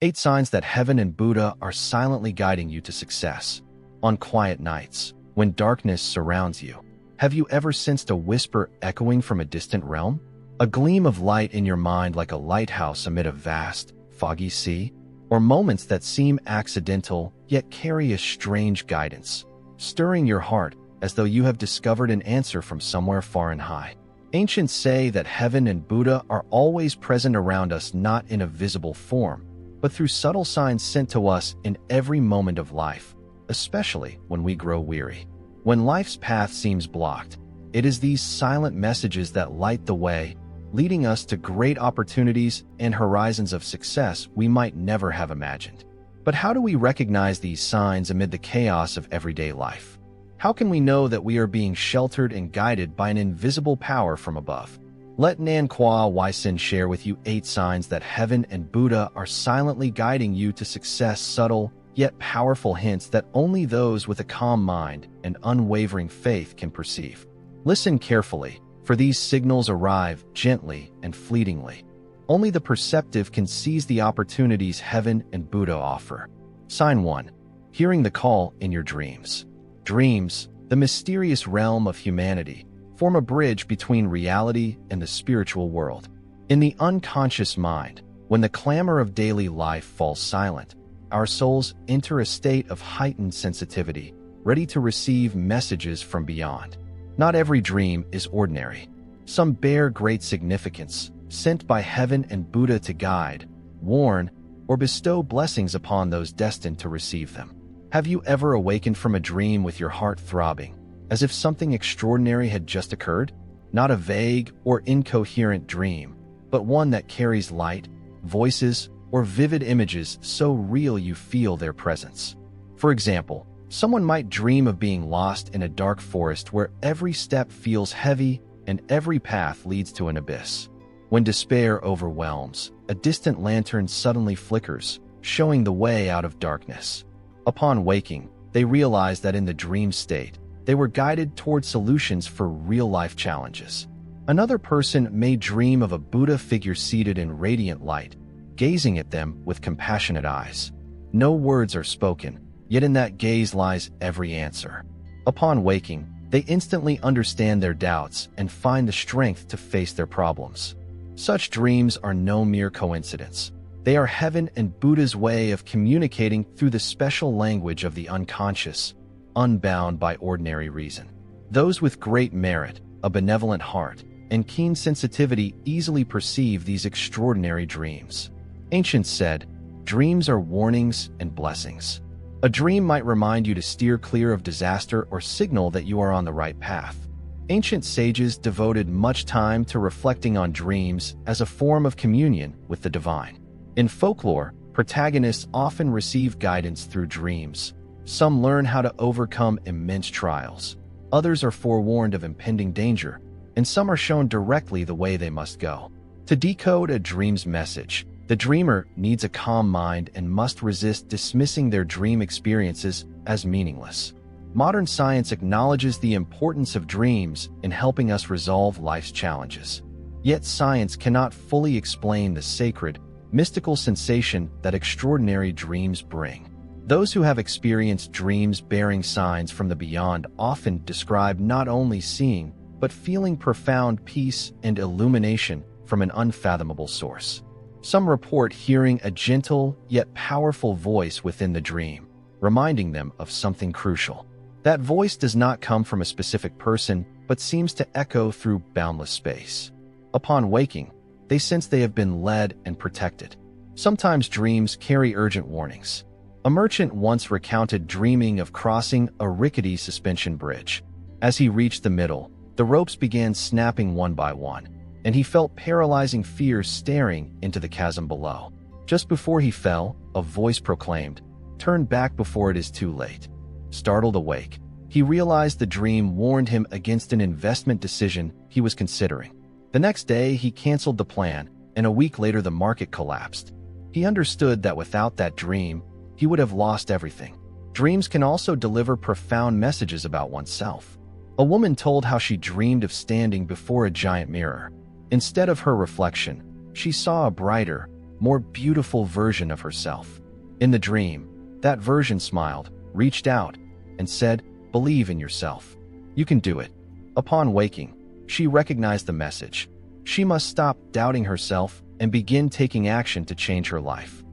8 signs that heaven and Buddha are silently guiding you to success. On quiet nights, when darkness surrounds you, have you ever sensed a whisper echoing from a distant realm? A gleam of light in your mind like a lighthouse amid a vast, foggy sea? Or moments that seem accidental yet carry a strange guidance, stirring your heart as though you have discovered an answer from somewhere far and high? Ancients say that heaven and Buddha are always present around us, not in a visible form, but through subtle signs sent to us in every moment of life, especially when we grow weary. When life's path seems blocked, it is these silent messages that light the way, leading us to great opportunities and horizons of success we might never have imagined. But how do we recognize these signs amid the chaos of everyday life? How can we know that we are being sheltered and guided by an invisible power from above? Let Nan Kwa Waisin share with you 8 signs that heaven and Buddha are silently guiding you to success, subtle yet powerful hints that only those with a calm mind and unwavering faith can perceive. Listen carefully, for these signals arrive gently and fleetingly. Only the perceptive can seize the opportunities heaven and Buddha offer. Sign 1. Hearing the call in your dreams. Dreams, the mysterious realm of humanity, form a bridge between reality and the spiritual world. In the unconscious mind, when the clamor of daily life falls silent, our souls enter a state of heightened sensitivity, ready to receive messages from beyond. Not every dream is ordinary. Some bear great significance, sent by heaven and Buddha to guide, warn, or bestow blessings upon those destined to receive them. Have you ever awakened from a dream with your heart throbbing, as if something extraordinary had just occurred? Not a vague or incoherent dream, but one that carries light, voices, or vivid images so real you feel their presence. For example, someone might dream of being lost in a dark forest where every step feels heavy and every path leads to an abyss. When despair overwhelms, a distant lantern suddenly flickers, showing the way out of darkness. Upon waking, they realize that in the dream state, they were guided toward solutions for real-life challenges. Another person may dream of a Buddha figure seated in radiant light, gazing at them with compassionate eyes. No words are spoken, yet in that gaze lies every answer. Upon waking, they instantly understand their doubts and find the strength to face their problems. Such dreams are no mere coincidence. They are heaven and Buddha's way of communicating through the special language of the unconscious, unbound by ordinary reason. Those with great merit, a benevolent heart, and keen sensitivity easily perceive these extraordinary dreams. Ancients said, dreams are warnings and blessings. A dream might remind you to steer clear of disaster or signal that you are on the right path. Ancient sages devoted much time to reflecting on dreams as a form of communion with the divine. In folklore, protagonists often receive guidance through dreams. Some learn how to overcome immense trials. Others are forewarned of impending danger, and some are shown directly the way they must go. To decode a dream's message, the dreamer needs a calm mind and must resist dismissing their dream experiences as meaningless. Modern science acknowledges the importance of dreams in helping us resolve life's challenges. Yet science cannot fully explain the sacred, mystical sensation that extraordinary dreams bring. Those who have experienced dreams bearing signs from the beyond often describe not only seeing, but feeling profound peace and illumination from an unfathomable source. Some report hearing a gentle yet powerful voice within the dream, reminding them of something crucial. That voice does not come from a specific person, but seems to echo through boundless space. Upon waking, they sense they have been led and protected. Sometimes dreams carry urgent warnings. A merchant once recounted dreaming of crossing a rickety suspension bridge. As he reached the middle, the ropes began snapping one by one, and he felt paralyzing fear staring into the chasm below. Just before he fell, a voice proclaimed, "Turn back before it is too late." Startled awake, he realized the dream warned him against an investment decision he was considering. The next day, he canceled the plan, and a week later the market collapsed. He understood that without that dream, he would have lost everything. Dreams can also deliver profound messages about oneself. A woman told how she dreamed of standing before a giant mirror. Instead of her reflection, she saw a brighter, more beautiful version of herself. In the dream, that version smiled, reached out, and said, "Believe in yourself. You can do it." Upon waking, she recognized the message. She must stop doubting herself and begin taking action to change her life.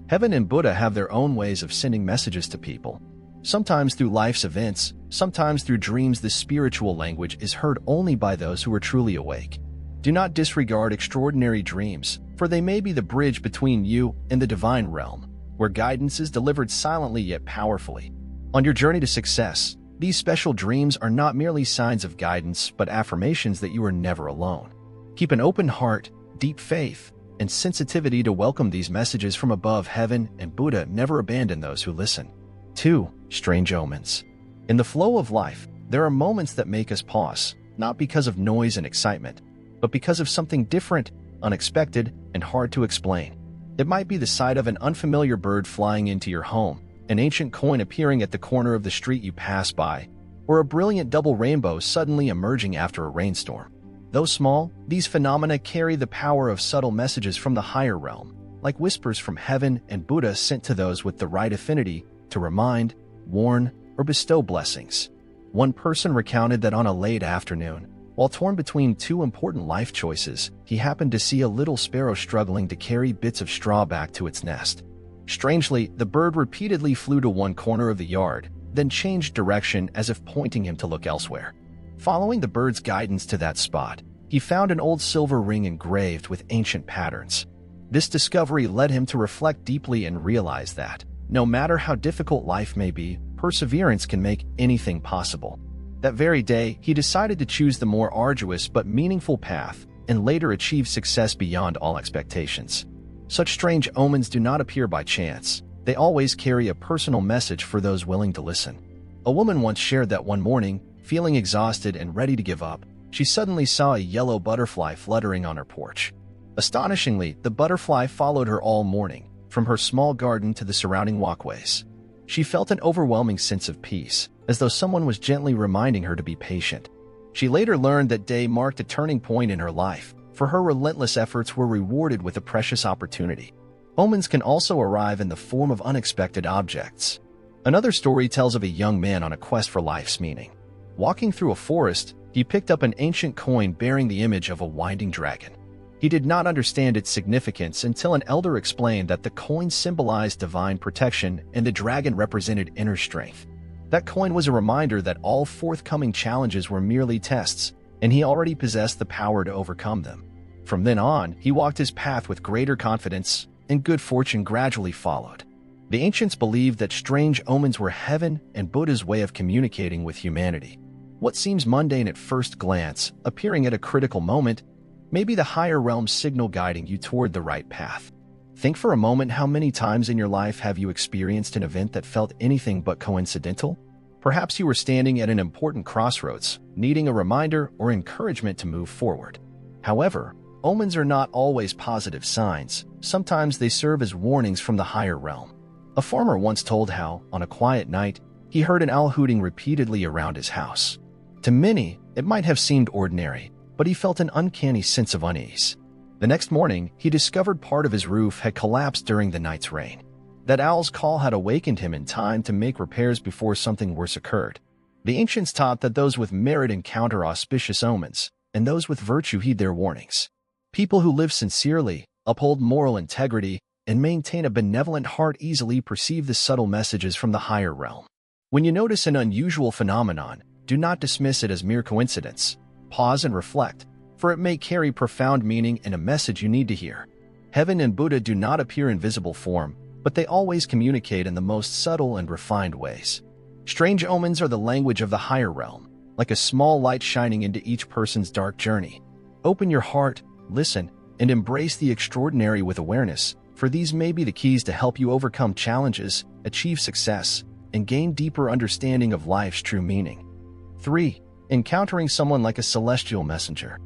Heaven and Buddha have their own ways of sending messages to people. Sometimes through life's events, sometimes through dreams. This spiritual language is heard only by those who are truly awake. Do not disregard extraordinary dreams, for they may be the bridge between you and the divine realm, where guidance is delivered silently yet powerfully. On your journey to success, these special dreams are not merely signs of guidance, but affirmations that you are never alone. Keep an open heart, deep faith, and sensitivity to welcome these messages from above. Heaven and Buddha never abandon those who listen. 2. Strange omens. In the flow of life, there are moments that make us pause, not because of noise and excitement, but because of something different, unexpected, and hard to explain. It might be the sight of an unfamiliar bird flying into your home, an ancient coin appearing at the corner of the street you pass by, or a brilliant double rainbow suddenly emerging after a rainstorm. Though small, these phenomena carry the power of subtle messages from the higher realm, like whispers from heaven and Buddha sent to those with the right affinity to remind, warn, or bestow blessings. One person recounted that on a late afternoon, while torn between two important life choices, he happened to see a little sparrow struggling to carry bits of straw back to its nest. Strangely, the bird repeatedly flew to one corner of the yard, then changed direction as if pointing him to look elsewhere. Following the bird's guidance to that spot, he found an old silver ring engraved with ancient patterns. This discovery led him to reflect deeply and realize that, no matter how difficult life may be, perseverance can make anything possible. That very day, he decided to choose the more arduous but meaningful path, and later achieved success beyond all expectations. Such strange omens do not appear by chance. They always carry a personal message for those willing to listen. A woman once shared that one morning, feeling exhausted and ready to give up, she suddenly saw a yellow butterfly fluttering on her porch. Astonishingly, the butterfly followed her all morning, from her small garden to the surrounding walkways. She felt an overwhelming sense of peace, as though someone was gently reminding her to be patient. She later learned that day marked a turning point in her life, for her relentless efforts were rewarded with a precious opportunity. Omens can also arrive in the form of unexpected objects. Another story tells of a young man on a quest for life's meaning. Walking through a forest, he picked up an ancient coin bearing the image of a winding dragon. He did not understand its significance until an elder explained that the coin symbolized divine protection and the dragon represented inner strength. That coin was a reminder that all forthcoming challenges were merely tests, and he already possessed the power to overcome them. From then on, he walked his path with greater confidence, and good fortune gradually followed. The ancients believed that strange omens were heaven and Buddha's way of communicating with humanity. What seems mundane at first glance, appearing at a critical moment, may be the higher realm's signal guiding you toward the right path. Think for a moment, how many times in your life have you experienced an event that felt anything but coincidental? Perhaps you were standing at an important crossroads, needing a reminder or encouragement to move forward. However, omens are not always positive signs. Sometimes they serve as warnings from the higher realm. A farmer once told how, on a quiet night, he heard an owl hooting repeatedly around his house. To many, it might have seemed ordinary, but he felt an uncanny sense of unease. The next morning, he discovered part of his roof had collapsed during the night's rain. That owl's call had awakened him in time to make repairs before something worse occurred. The ancients taught that those with merit encounter auspicious omens, and those with virtue heed their warnings. People who live sincerely, uphold moral integrity, and maintain a benevolent heart easily perceive the subtle messages from the higher realm. When you notice an unusual phenomenon, do not dismiss it as mere coincidence. Pause and reflect, for it may carry profound meaning and a message you need to hear. Heaven and Buddha do not appear in visible form, but they always communicate in the most subtle and refined ways. Strange omens are the language of the higher realm, like a small light shining into each person's dark journey. Open your heart, listen, and embrace the extraordinary with awareness, for these may be the keys to help you overcome challenges, achieve success, and gain deeper understanding of life's true meaning. 3. Encountering someone like a celestial messenger.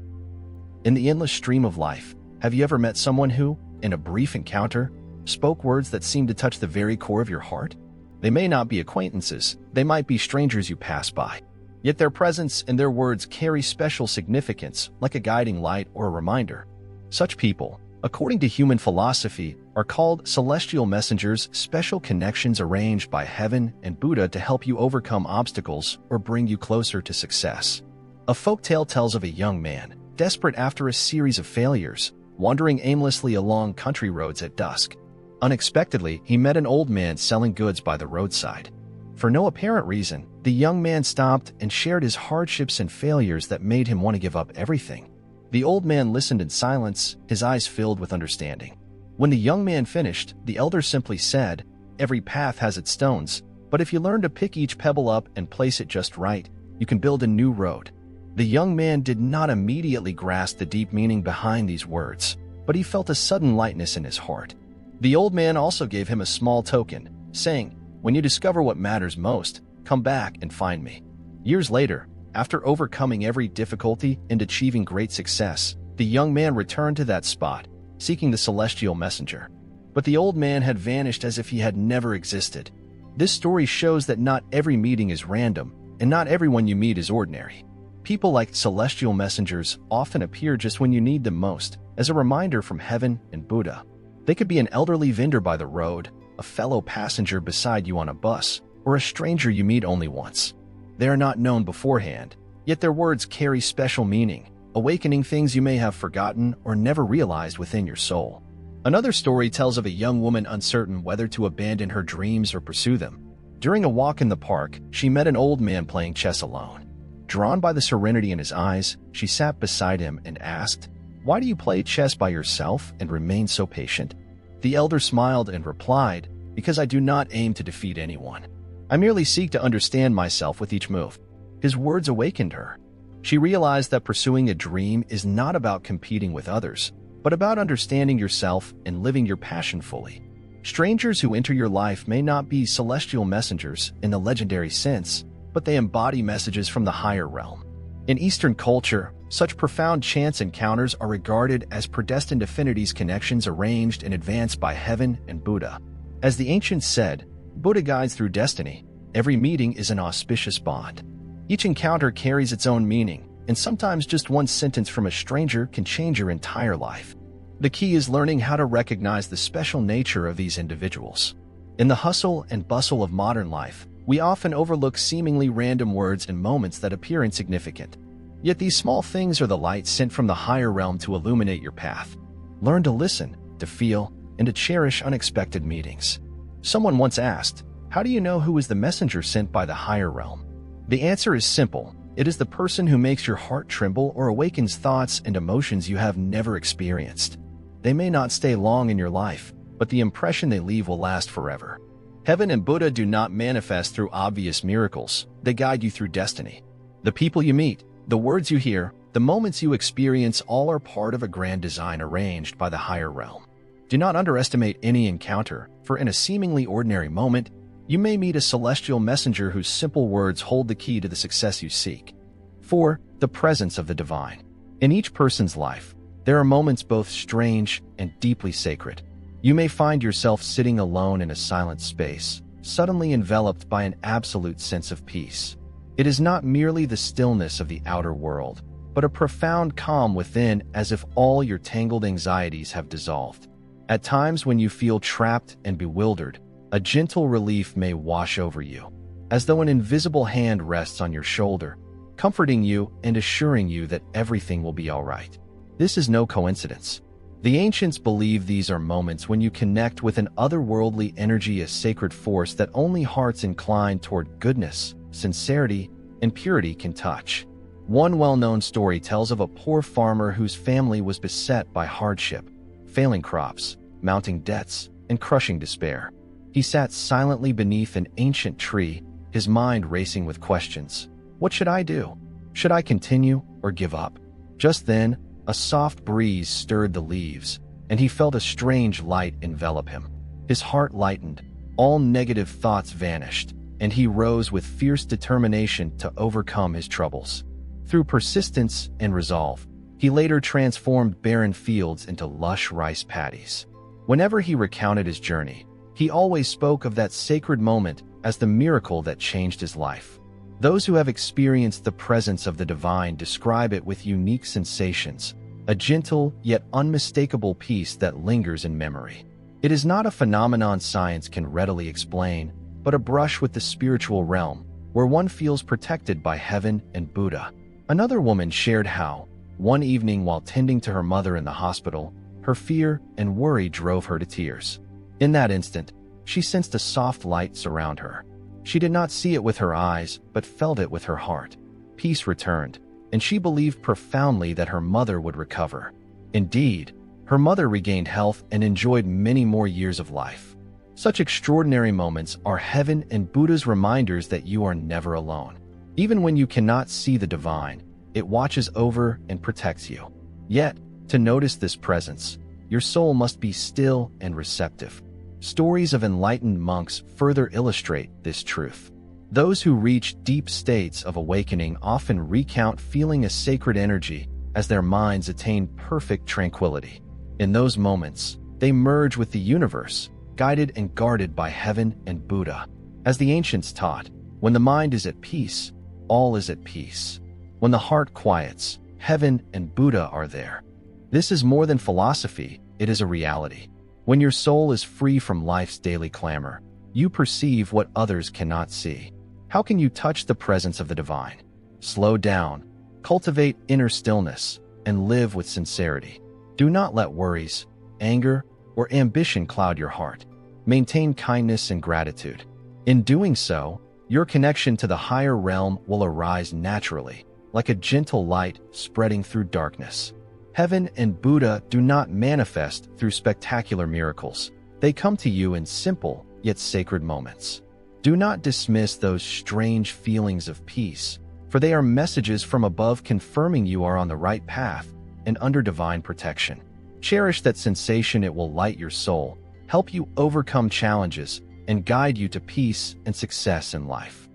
In the endless stream of life, have you ever met someone who, in a brief encounter, spoke words that seemed to touch the very core of your heart? They may not be acquaintances, they might be strangers you pass by. Yet their presence and their words carry special significance, like a guiding light or a reminder. Such people, according to human philosophy, are called celestial messengers, special connections arranged by heaven and Buddha to help you overcome obstacles or bring you closer to success. A folktale tells of a young man, desperate after a series of failures, wandering aimlessly along country roads at dusk. Unexpectedly, he met an old man selling goods by the roadside. For no apparent reason, the young man stopped and shared his hardships and failures that made him want to give up everything. The old man listened in silence, his eyes filled with understanding. When the young man finished, the elder simply said, "Every path has its stones, but if you learn to pick each pebble up and place it just right, you can build a new road." The young man did not immediately grasp the deep meaning behind these words, but he felt a sudden lightness in his heart. The old man also gave him a small token, saying, "When you discover what matters most, come back and find me." Years later, after overcoming every difficulty and achieving great success, the young man returned to that spot, seeking the celestial messenger. But the old man had vanished as if he had never existed. This story shows that not every meeting is random, and not everyone you meet is ordinary. People like celestial messengers often appear just when you need them most, as a reminder from heaven and Buddha. They could be an elderly vendor by the road, a fellow passenger beside you on a bus, or a stranger you meet only once. They are not known beforehand, yet their words carry special meaning, awakening things you may have forgotten or never realized within your soul. Another story tells of a young woman uncertain whether to abandon her dreams or pursue them. During a walk in the park, she met an old man playing chess alone. Drawn by the serenity in his eyes, she sat beside him and asked, "Why do you play chess by yourself and remain so patient?" The elder smiled and replied, "Because I do not aim to defeat anyone. I merely seek to understand myself with each move." His words awakened her. She realized that pursuing a dream is not about competing with others, but about understanding yourself and living your passion fully. Strangers who enter your life may not be celestial messengers in the legendary sense, but they embody messages from the higher realm. In Eastern culture, such profound chance encounters are regarded as predestined affinities, connections arranged in advance by heaven and Buddha. As the ancients said, Buddha guides through destiny. Every meeting is an auspicious bond. Each encounter carries its own meaning, and sometimes just one sentence from a stranger can change your entire life. The key is learning how to recognize the special nature of these individuals. In the hustle and bustle of modern life, we often overlook seemingly random words and moments that appear insignificant. Yet these small things are the light sent from the higher realm to illuminate your path. Learn to listen, to feel, and to cherish unexpected meetings. Someone once asked, "How do you know who is the messenger sent by the higher realm?" The answer is simple. It is the person who makes your heart tremble or awakens thoughts and emotions you have never experienced. They may not stay long in your life, but the impression they leave will last forever. Heaven and Buddha do not manifest through obvious miracles. They guide you through destiny. The people you meet, the words you hear, the moments you experience, all are part of a grand design arranged by the higher realm. Do not underestimate any encounter, for in a seemingly ordinary moment, you may meet a celestial messenger whose simple words hold the key to the success you seek. 4. The presence of the divine. In each person's life, there are moments both strange and deeply sacred. You may find yourself sitting alone in a silent space, suddenly enveloped by an absolute sense of peace. It is not merely the stillness of the outer world, but a profound calm within, as if all your tangled anxieties have dissolved. At times when you feel trapped and bewildered, a gentle relief may wash over you, as though an invisible hand rests on your shoulder, comforting you and assuring you that everything will be all right. This is no coincidence. The ancients believe these are moments when you connect with an otherworldly energy, a sacred force that only hearts inclined toward goodness, sincerity, and purity can touch. One well-known story tells of a poor farmer whose family was beset by hardship, failing crops, mounting debts, and crushing despair. He sat silently beneath an ancient tree, his mind racing with questions. What should I do? Should I continue or give up? Just then, a soft breeze stirred the leaves, and he felt a strange light envelop him. His heart lightened, all negative thoughts vanished, and he rose with fierce determination to overcome his troubles. Through persistence and resolve, he later transformed barren fields into lush rice paddies. Whenever he recounted his journey, he always spoke of that sacred moment as the miracle that changed his life. Those who have experienced the presence of the divine describe it with unique sensations, a gentle yet unmistakable peace that lingers in memory. It is not a phenomenon science can readily explain, but a brush with the spiritual realm, where one feels protected by heaven and Buddha. Another woman shared how, one evening while tending to her mother in the hospital, her fear and worry drove her to tears. In that instant, she sensed a soft light surround her. She did not see it with her eyes, but felt it with her heart. Peace returned, and she believed profoundly that her mother would recover. Indeed, her mother regained health and enjoyed many more years of life. Such extraordinary moments are heaven and Buddha's reminders that you are never alone. Even when you cannot see the divine, it watches over and protects you. Yet, to notice this presence, your soul must be still and receptive. Stories of enlightened monks further illustrate this truth. Those who reach deep states of awakening often recount feeling a sacred energy as their minds attain perfect tranquility. In those moments, they merge with the universe, guided and guarded by heaven and Buddha. As the ancients taught, when the mind is at peace, all is at peace. When the heart quiets, heaven and Buddha are there. This is more than philosophy, it is a reality. When your soul is free from life's daily clamor, you perceive what others cannot see. How can you touch the presence of the divine? Slow down, cultivate inner stillness, and live with sincerity. Do not let worries, anger, or ambition cloud your heart. Maintain kindness and gratitude. In doing so, your connection to the higher realm will arise naturally, like a gentle light spreading through darkness. Heaven and Buddha do not manifest through spectacular miracles. They come to you in simple yet sacred moments. Do not dismiss those strange feelings of peace, for they are messages from above confirming you are on the right path and under divine protection. Cherish that sensation, it will light your soul, help you overcome challenges, and guide you to peace and success in life.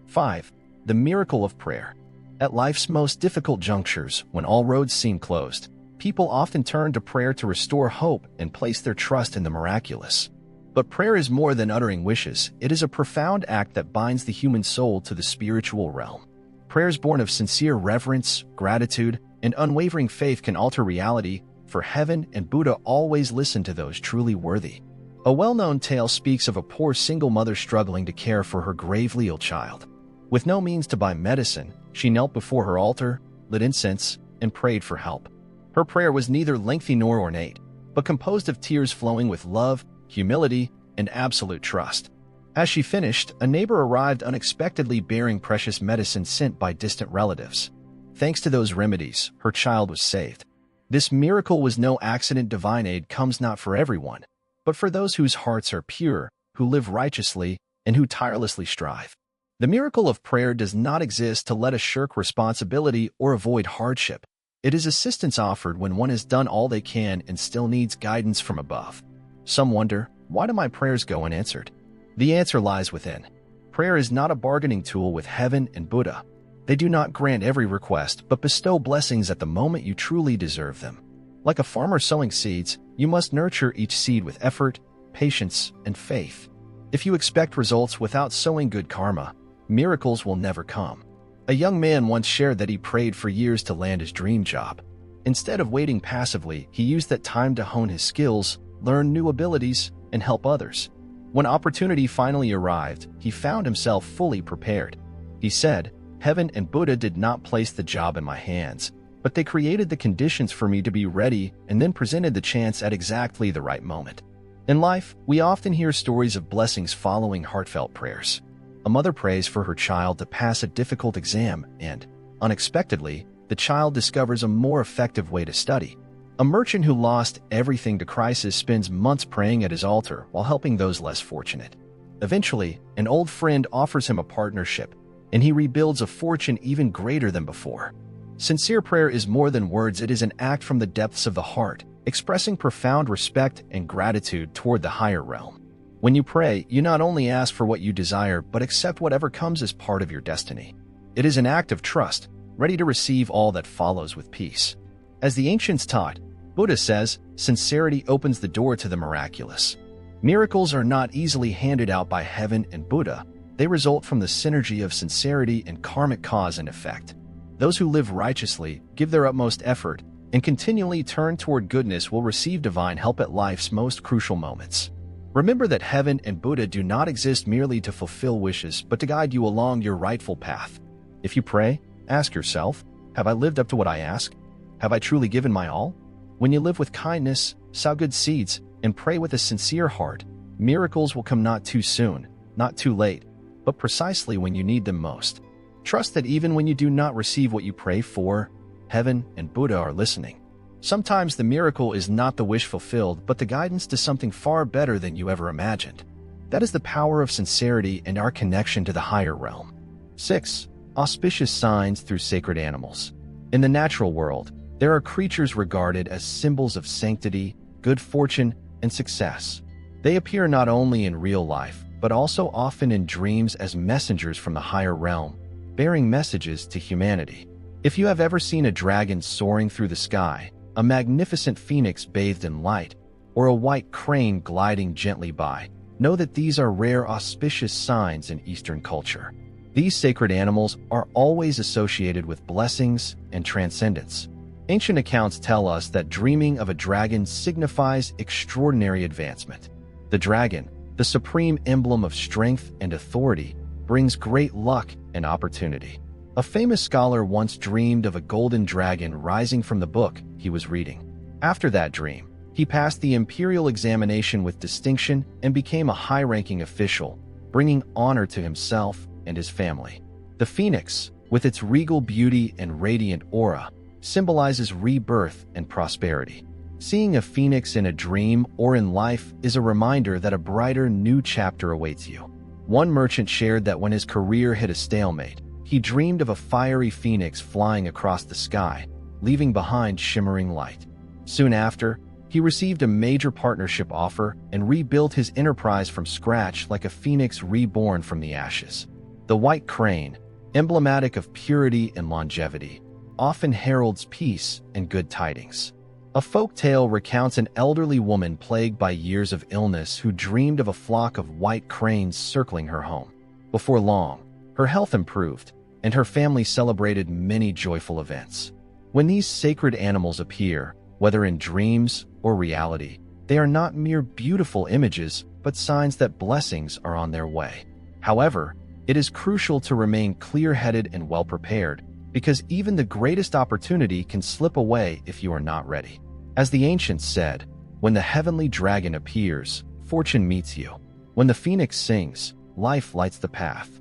5. The miracle of prayer. At life's most difficult junctures, when all roads seem closed, people often turn to prayer to restore hope and place their trust in the miraculous. But prayer is more than uttering wishes. It is a profound act that binds the human soul to the spiritual realm. Prayers born of sincere reverence, gratitude, and unwavering faith can alter reality, for heaven and Buddha always listen to those truly worthy. A well-known tale speaks of a poor single mother struggling to care for her gravely ill child. With no means to buy medicine, she knelt before her altar, lit incense, and prayed for help. Her prayer was neither lengthy nor ornate, but composed of tears flowing with love, humility, and absolute trust. As she finished, a neighbor arrived unexpectedly bearing precious medicine sent by distant relatives. Thanks to those remedies, her child was saved. This miracle was no accident. Divine aid comes not for everyone, but for those whose hearts are pure, who live righteously, and who tirelessly strive. The miracle of prayer does not exist to let us shirk responsibility or avoid hardship. It is assistance offered when one has done all they can and still needs guidance from above. Some wonder, why do my prayers go unanswered? The answer lies within. Prayer is not a bargaining tool with heaven and Buddha. They do not grant every request, but bestow blessings at the moment you truly deserve them. Like a farmer sowing seeds, you must nurture each seed with effort, patience, and faith. If you expect results without sowing good karma, miracles will never come. A young man once shared that he prayed for years to land his dream job. Instead of waiting passively, he used that time to hone his skills, learn new abilities, and help others. When opportunity finally arrived, he found himself fully prepared. He said, "Heaven and Buddha did not place the job in my hands, but they created the conditions for me to be ready and then presented the chance at exactly the right moment." In life, we often hear stories of blessings following heartfelt prayers. A mother prays for her child to pass a difficult exam and, unexpectedly, the child discovers a more effective way to study. A merchant who lost everything to crisis spends months praying at his altar while helping those less fortunate. Eventually, an old friend offers him a partnership, and he rebuilds a fortune even greater than before. Sincere prayer is more than words. It is an act from the depths of the heart, expressing profound respect and gratitude toward the higher realm. When you pray, you not only ask for what you desire, but accept whatever comes as part of your destiny. It is an act of trust, ready to receive all that follows with peace. As the ancients taught, Buddha says, sincerity opens the door to the miraculous. Miracles are not easily handed out by heaven and Buddha. They result from the synergy of sincerity and karmic cause and effect. Those who live righteously, give their utmost effort, and continually turn toward goodness will receive divine help at life's most crucial moments. Remember that heaven and Buddha do not exist merely to fulfill wishes, but to guide you along your rightful path. If you pray, ask yourself, have I lived up to what I ask? Have I truly given my all? When you live with kindness, sow good seeds, and pray with a sincere heart, miracles will come not too soon, not too late, but precisely when you need them most. Trust that even when you do not receive what you pray for, heaven and Buddha are listening. Sometimes the miracle is not the wish fulfilled, but the guidance to something far better than you ever imagined. That is the power of sincerity and our connection to the higher realm. 6. Auspicious signs through sacred animals. In the natural world, there are creatures regarded as symbols of sanctity, good fortune, and success. They appear not only in real life, but also often in dreams as messengers from the higher realm, bearing messages to humanity. If you have ever seen a dragon soaring through the sky, a magnificent phoenix bathed in light, or a white crane gliding gently by, know that these are rare auspicious signs in Eastern culture. These sacred animals are always associated with blessings and transcendence. Ancient accounts tell us that dreaming of a dragon signifies extraordinary advancement. The dragon, the supreme emblem of strength and authority, brings great luck and opportunity. A famous scholar once dreamed of a golden dragon rising from the book he was reading. After that dream, he passed the imperial examination with distinction and became a high-ranking official, bringing honor to himself and his family. The phoenix, with its regal beauty and radiant aura, symbolizes rebirth and prosperity. Seeing a phoenix in a dream or in life is a reminder that a brighter new chapter awaits you. One merchant shared that when his career hit a stalemate, he dreamed of a fiery phoenix flying across the sky, leaving behind shimmering light. Soon after, he received a major partnership offer and rebuilt his enterprise from scratch like a phoenix reborn from the ashes. The white crane, emblematic of purity and longevity, often heralds peace and good tidings. A folk tale recounts an elderly woman plagued by years of illness who dreamed of a flock of white cranes circling her home. Before long, her health improved, and her family celebrated many joyful events. When these sacred animals appear, whether in dreams or reality, they are not mere beautiful images, but signs that blessings are on their way. However, it is crucial to remain clear-headed and well-prepared, because even the greatest opportunity can slip away if you are not ready. As the ancients said, when the heavenly dragon appears, fortune meets you. When the phoenix sings, life lights the path.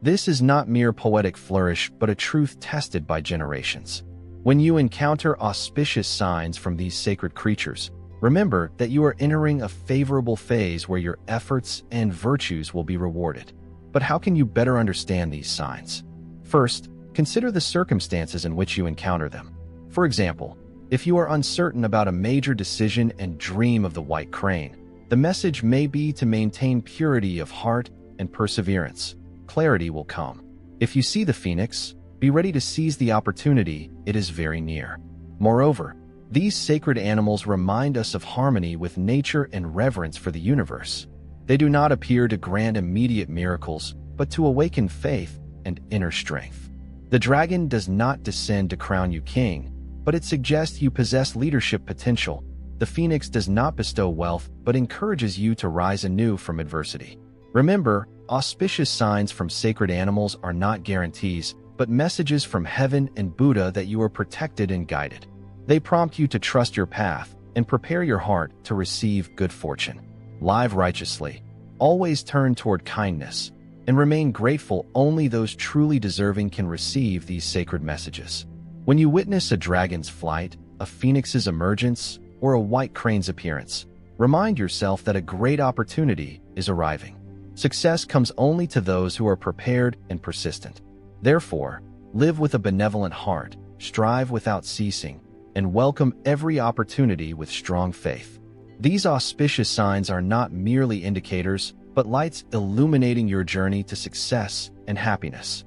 This is not mere poetic flourish, but a truth tested by generations. When you encounter auspicious signs from these sacred creatures, remember that you are entering a favorable phase where your efforts and virtues will be rewarded. But how can you better understand these signs? First, consider the circumstances in which you encounter them. For example, if you are uncertain about a major decision and dream of the white crane, the message may be to maintain purity of heart and perseverance. Clarity will come. If you see the phoenix, be ready to seize the opportunity, it is very near. Moreover, these sacred animals remind us of harmony with nature and reverence for the universe. They do not appear to grant immediate miracles, but to awaken faith and inner strength. The dragon does not descend to crown you king, but it suggests you possess leadership potential. The phoenix does not bestow wealth, but encourages you to rise anew from adversity. Remember, auspicious signs from sacred animals are not guarantees, but messages from heaven and Buddha that you are protected and guided. They prompt you to trust your path and prepare your heart to receive good fortune. Live righteously, always turn toward kindness, and remain grateful. Only those truly deserving can receive these sacred messages. When you witness a dragon's flight, a phoenix's emergence, or a white crane's appearance, remind yourself that a great opportunity is arriving. Success comes only to those who are prepared and persistent. Therefore, live with a benevolent heart, strive without ceasing, and welcome every opportunity with strong faith. These auspicious signs are not merely indicators, but lights illuminating your journey to success and happiness.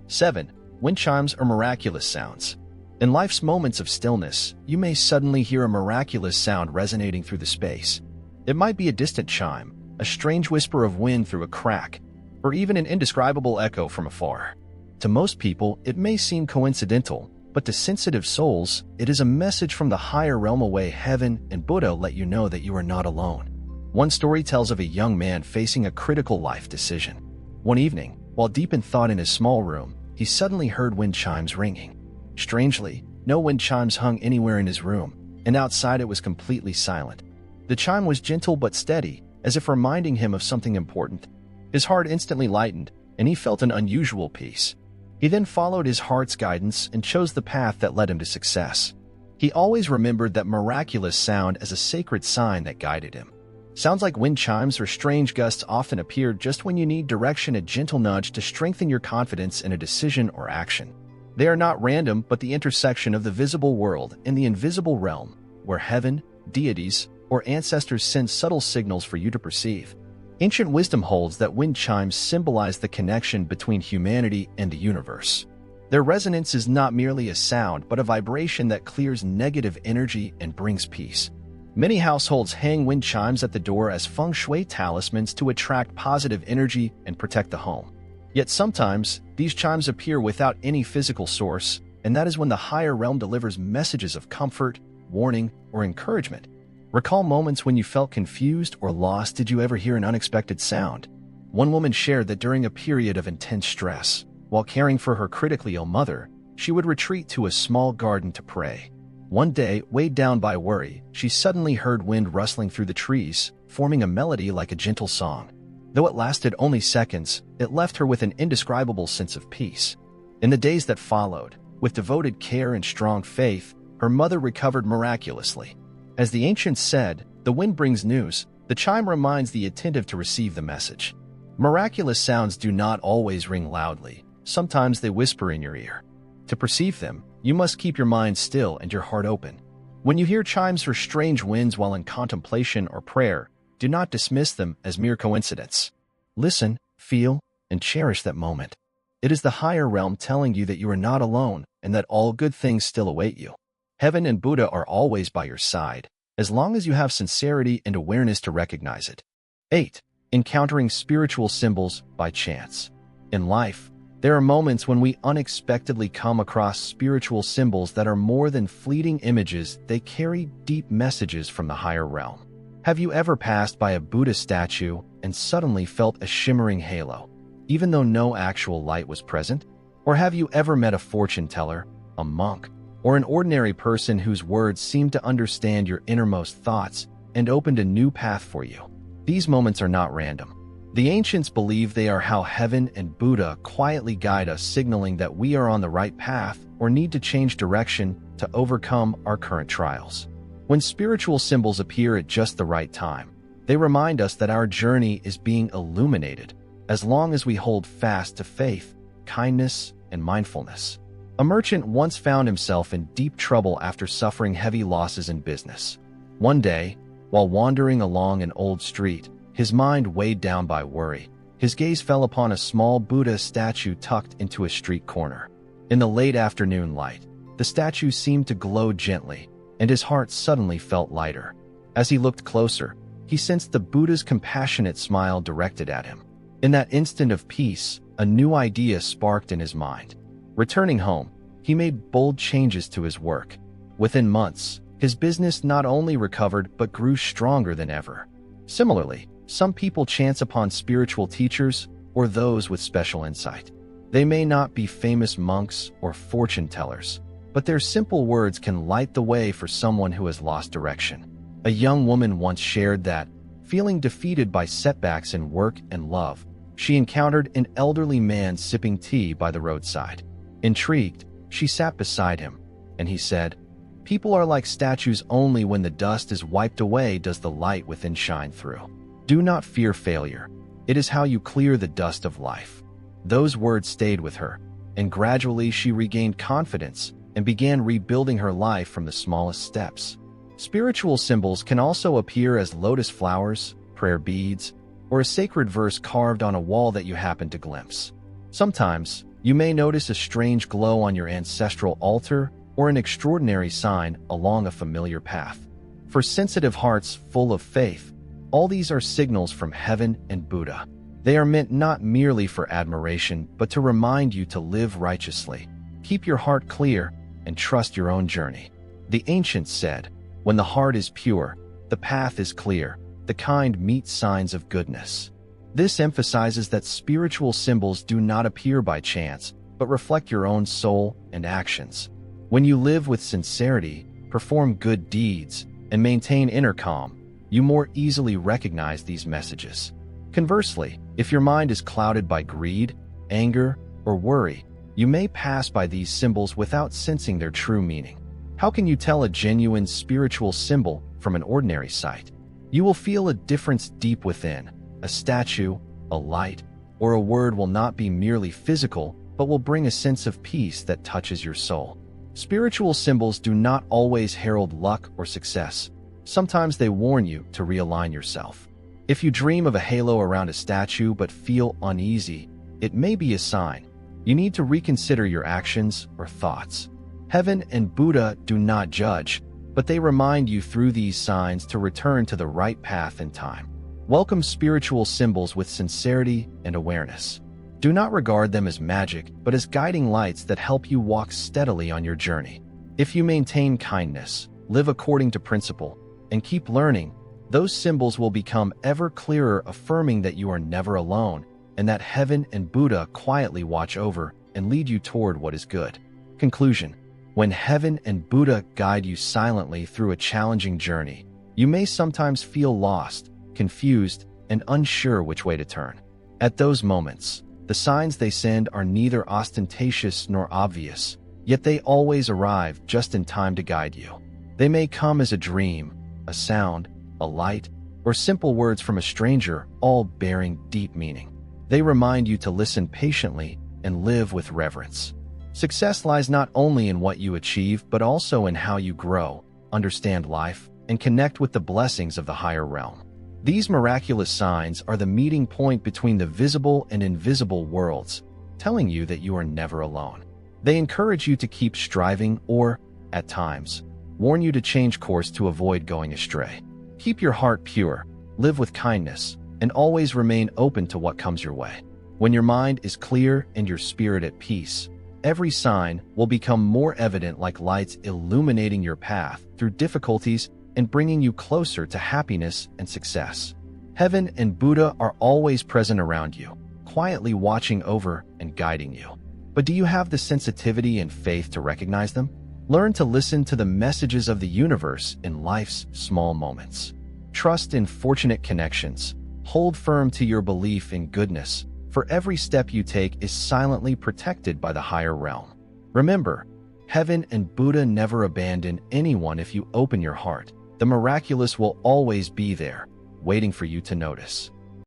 7. Wind chimes are miraculous sounds. In life's moments of stillness, you may suddenly hear a miraculous sound resonating through the space. It might be a distant chime, a strange whisper of wind through a crack, or even an indescribable echo from afar. To most people, it may seem coincidental, But to sensitive souls, it is a message from the higher realm. Away, heaven and Buddha let you know that you are not alone. One story tells of a young man facing a critical life decision. One evening, while deep in thought in his small room, he suddenly heard wind chimes ringing. Strangely, no wind chimes hung anywhere in his room, and outside it was completely silent. The chime was gentle but steady, as if reminding him of something important. His heart instantly lightened, and he felt an unusual peace. He then followed his heart's guidance and chose the path that led him to success. He always remembered that miraculous sound as a sacred sign that guided him. Sounds like wind chimes or strange gusts often appear just when you need direction, a gentle nudge to strengthen your confidence in a decision or action. They are not random, but the intersection of the visible world and the invisible realm, where heaven, deities, or ancestors send subtle signals for you to perceive. Ancient wisdom holds that wind chimes symbolize the connection between humanity and the universe. Their resonance is not merely a sound, but a vibration that clears negative energy and brings peace. Many households hang wind chimes at the door as feng shui talismans to attract positive energy and protect the home. Yet sometimes, these chimes appear without any physical source, and that is when the higher realm delivers messages of comfort, warning, or encouragement. Recall moments when you felt confused or lost. Did you ever hear an unexpected sound? One woman shared that during a period of intense stress, while caring for her critically ill mother, she would retreat to a small garden to pray. One day, weighed down by worry, she suddenly heard wind rustling through the trees, forming a melody like a gentle song. Though it lasted only seconds, it left her with an indescribable sense of peace. In the days that followed, with devoted care and strong faith, her mother recovered miraculously. As the ancients said, the wind brings news, the chime reminds the attentive to receive the message. Miraculous sounds do not always ring loudly. Sometimes they whisper in your ear. To perceive them, you must keep your mind still and your heart open. When you hear chimes or strange winds while in contemplation or prayer, do not dismiss them as mere coincidence. Listen, feel, and cherish that moment. It is the higher realm telling you that you are not alone and that all good things still await you. Heaven and Buddha are always by your side, as long as you have sincerity and awareness to recognize it. 8. Encountering spiritual symbols by chance. In life, there are moments when we unexpectedly come across spiritual symbols that are more than fleeting images. They carry deep messages from the higher realm. Have you ever passed by a Buddha statue and suddenly felt a shimmering halo, even though no actual light was present? Or have you ever met a fortune teller, a monk, or an ordinary person whose words seemed to understand your innermost thoughts and opened a new path for you? These moments are not random. The ancients believe they are how heaven and Buddha quietly guide us, signaling that we are on the right path or need to change direction to overcome our current trials. When spiritual symbols appear at just the right time, they remind us that our journey is being illuminated, as long as we hold fast to faith, kindness, and mindfulness. A merchant once found himself in deep trouble after suffering heavy losses in business. One day, while wandering along an old street, his mind weighed down by worry. His gaze fell upon a small Buddha statue tucked into a street corner. In the late afternoon light, the statue seemed to glow gently, and his heart suddenly felt lighter. As he looked closer, he sensed the Buddha's compassionate smile directed at him. In that instant of peace, a new idea sparked in his mind. Returning home, he made bold changes to his work. Within months, his business not only recovered but grew stronger than ever. Similarly, some people chance upon spiritual teachers or those with special insight. They may not be famous monks or fortune tellers, but their simple words can light the way for someone who has lost direction. A young woman once shared that, feeling defeated by setbacks in work and love, she encountered an elderly man sipping tea by the roadside. Intrigued, she sat beside him, and he said, "People are like statues. Only when the dust is wiped away does the light within shine through. Do not fear failure. It is how you clear the dust of life." Those words stayed with her, and gradually she regained confidence and began rebuilding her life from the smallest steps. Spiritual symbols can also appear as lotus flowers, prayer beads, or a sacred verse carved on a wall that you happen to glimpse. Sometimes, you may notice a strange glow on your ancestral altar or an extraordinary sign along a familiar path. For sensitive hearts full of faith, all these are signals from heaven and Buddha. They are meant not merely for admiration, but to remind you to live righteously, keep your heart clear, and trust your own journey. The ancients said, "When the heart is pure, the path is clear, the kind meet signs of goodness." This emphasizes that spiritual symbols do not appear by chance, but reflect your own soul and actions. When you live with sincerity, perform good deeds, and maintain inner calm, you more easily recognize these messages. Conversely, if your mind is clouded by greed, anger, or worry, you may pass by these symbols without sensing their true meaning. How can you tell a genuine spiritual symbol from an ordinary sight? You will feel a difference deep within. A statue, a light, or a word will not be merely physical, but will bring a sense of peace that touches your soul. Spiritual symbols do not always herald luck or success. Sometimes they warn you to realign yourself. If you dream of a halo around a statue but feel uneasy, it may be a sign. You need to reconsider your actions or thoughts. Heaven and Buddha do not judge, but they remind you through these signs to return to the right path in time. Welcome spiritual symbols with sincerity and awareness. Do not regard them as magic, but as guiding lights that help you walk steadily on your journey. If you maintain kindness, live according to principle, and keep learning, those symbols will become ever clearer, affirming that you are never alone, and that heaven and Buddha quietly watch over and lead you toward what is good. Conclusion: when heaven and Buddha guide you silently through a challenging journey, you may sometimes feel lost, confused, and unsure which way to turn. At those moments, the signs they send are neither ostentatious nor obvious, yet they always arrive just in time to guide you. They may come as a dream, a sound, a light, or simple words from a stranger, all bearing deep meaning. They remind you to listen patiently and live with reverence. Success lies not only in what you achieve, but also in how you grow, understand life, and connect with the blessings of the higher realm. These miraculous signs are the meeting point between the visible and invisible worlds, telling you that you are never alone. They encourage you to keep striving or, at times, warn you to change course to avoid going astray. Keep your heart pure, live with kindness, and always remain open to what comes your way. When your mind is clear and your spirit at peace, every sign will become more evident, like lights illuminating your path through difficulties and bringing you closer to happiness and success. Heaven and Buddha are always present around you, quietly watching over and guiding you. But do you have the sensitivity and faith to recognize them? Learn to listen to the messages of the universe in life's small moments. Trust in fortunate connections. Hold firm to your belief in goodness, for every step you take is silently protected by the higher realm. Remember, heaven and Buddha never abandon anyone. If you open your heart, the miraculous will always be there, waiting for you to notice.